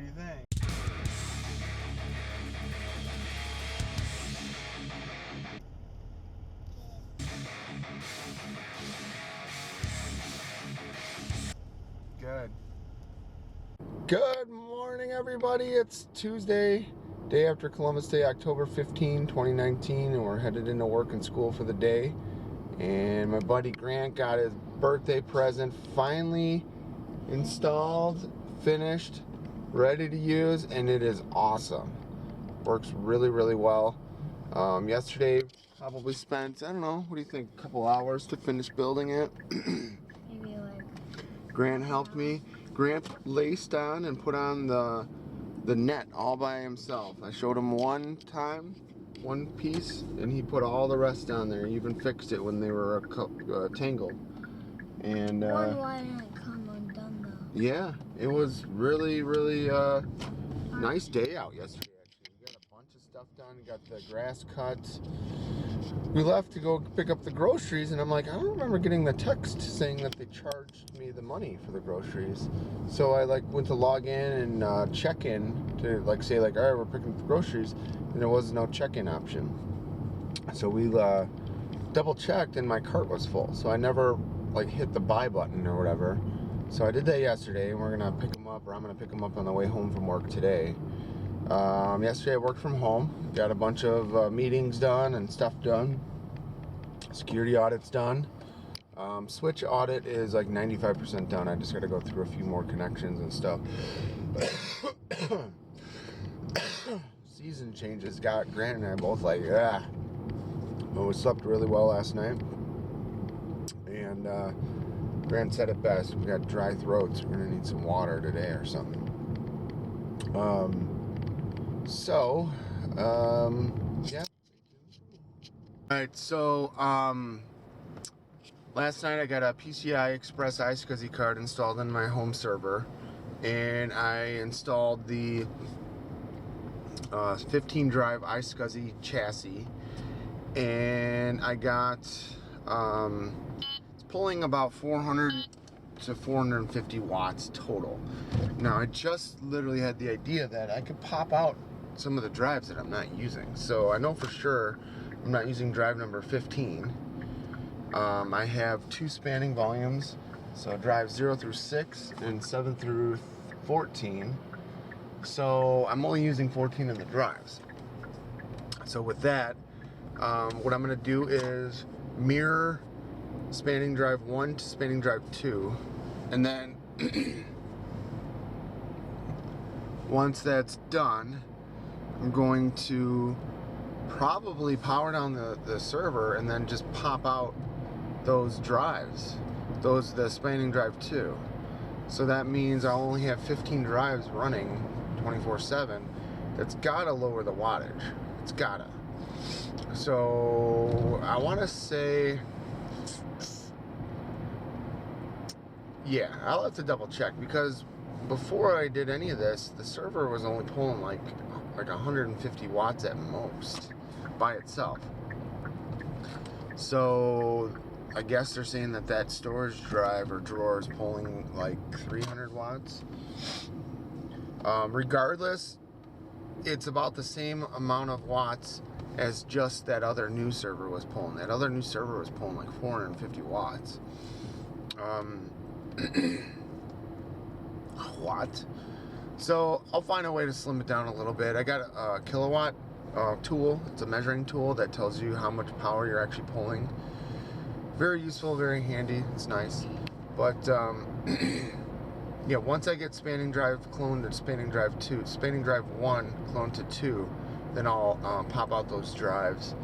you think? Good. Good morning, everybody. It's Tuesday, day after Columbus Day, October 15, 2019, and we're headed into work and school for the day. And my buddy Grant got his birthday present finally installed, finished, ready to use, and it is awesome. Works really, really well. Yesterday, probably spent, I don't know, what do you think, a couple hours to finish building it. Maybe like... Grant helped me. Grant laced on and put on the net all by himself. I showed him one time, one piece, and he put all the rest on there. He even fixed it when they were tangled. And why didn't it come undone though? yeah, it was really, really nice day out yesterday. Actually, we got a bunch of stuff done. We got the grass cut. We left to go pick up the groceries, and I'm like, I don't remember getting the text saying that they charged me the money for the groceries. So I went to log in and check in to say all right, we're picking up the groceries, and there was no check-in option. So we double checked, and my cart was full. So I never hit the buy button or whatever. So I did that yesterday, and we're gonna pick them up, or I'm gonna pick them up on the way home from work today. Yesterday I worked from home, got a bunch of meetings done and stuff done. Security audit's done. Switch audit is 95% done. I just got to go through a few more connections and stuff. Season changes got Grant and I both But we slept really well last night. And Grant said it best. We got dry throats. We're going to need some water today or something. Yeah. Alright, so, last night I got a PCI Express iSCSI card installed in my home server, and I installed the 15 drive iSCSI chassis, and I got, it's pulling about 400 to 450 watts total. Now I just literally had the idea that I could pop out some of the drives that I'm not using. So I know for sure I'm not using drive number 15. I have two spanning volumes, so drive 0 through 6 and 7 through 14. So I'm only using 14 of the drives. So with that, what I'm going to do is mirror spanning drive 1 to spanning drive 2, and then once that's done, I'm going to probably power down the server and then just pop out those drives, the spanning drive 2. So that means I'll only have 15 drives running 24/7. That's gotta lower the wattage. It's gotta. So I want to say, yeah, I'll have to double check, because before I did any of this, the server was only pulling like 150 watts at most by itself. So I guess they're saying that storage drive or drawer is pulling like 300 watts. Regardless, it's about the same amount of watts as just that other new server was pulling. That other new server was pulling like 450 watts. What? So I'll find a way to slim it down a little bit. I got a kilowatt tool. It's a measuring tool that tells you how much power you're actually pulling. Very useful, very handy. It's nice. But yeah, once I get spanning drive cloned to spanning drive 2, spanning drive 1 cloned to 2, then I'll pop out those drives,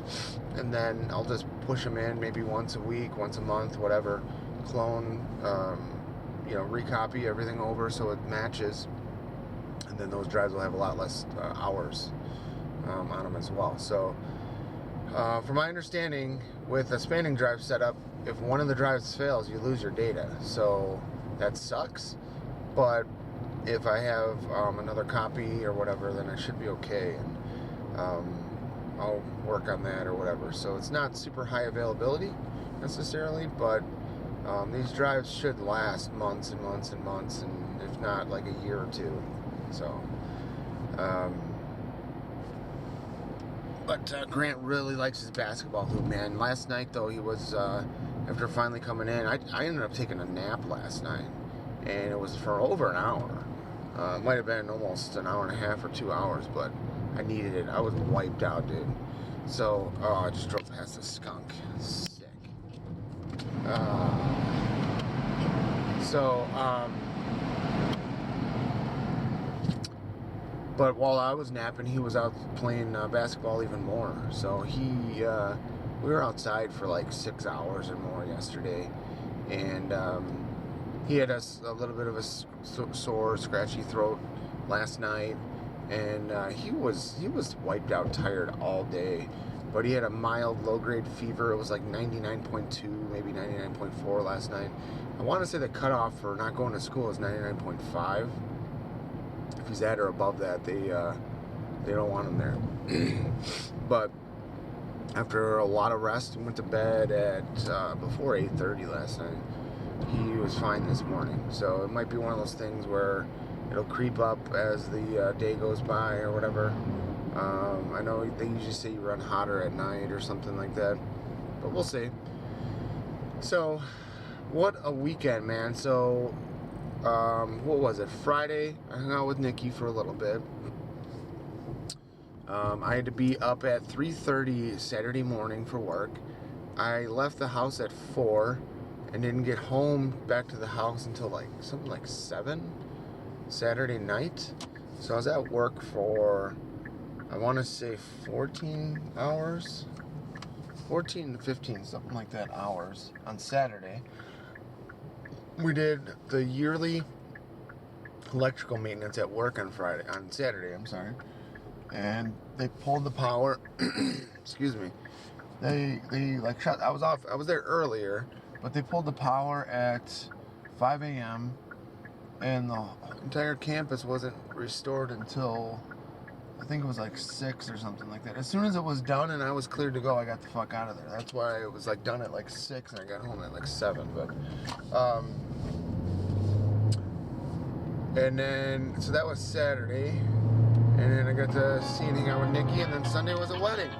and then I'll just push them in maybe once a week, once a month, whatever. Clone, recopy everything over so it matches, and then those drives will have a lot less hours on them as well. So from my understanding, with a spanning drive setup, if one of the drives fails, you lose your data. So that sucks, but if I have another copy or whatever, then I should be okay, and I'll work on that or whatever. So it's not super high availability necessarily, but these drives should last months and months and months, and if not like a year or two. So, but Grant really likes his basketball hoop, man. Last night, though, he was, after finally coming in, I ended up taking a nap last night, and it was for over an hour. It might have been almost an hour and a half or 2 hours, but I needed it. I was wiped out, dude. So, I just drove past a skunk. Sick. But while I was napping, he was out playing basketball even more. So we were outside for like 6 hours or more yesterday, and he had a little bit of a sore, scratchy throat last night, and he was wiped out, tired all day. But he had a mild low-grade fever. It was like 99.2, maybe 99.4 last night. I want to say the cutoff for not going to school is 99.5. If he's at or above that, they don't want him there. But after a lot of rest, he went to bed at before 8:30 last night. He was fine this morning. So it might be one of those things where it'll creep up as the day goes by or whatever. I know they usually say you run hotter at night or something like that, but we'll see. So, what a weekend, man. So, what was it? Friday, I hung out with Nikki for a little bit. I had to be up at 3:30 Saturday morning for work. I left the house at 4 and didn't get home back to the house until something like 7 Saturday night. So I was at work for, I want to say 14 hours, 14 to 15, something like that, hours on Saturday. We did the yearly electrical maintenance at work on Saturday, and they pulled the power. Excuse me. They shut. I was there earlier, but they pulled the power at 5 a.m. and the entire campus wasn't restored until, I think it was like 6 or something like that. As soon as it was done and I was cleared to go, I got the fuck out of there. That's why it was done at 6 and I got home at 7. But and then so that was Saturday, and then I got to see and hang out with Nikki, and then Sunday was a wedding.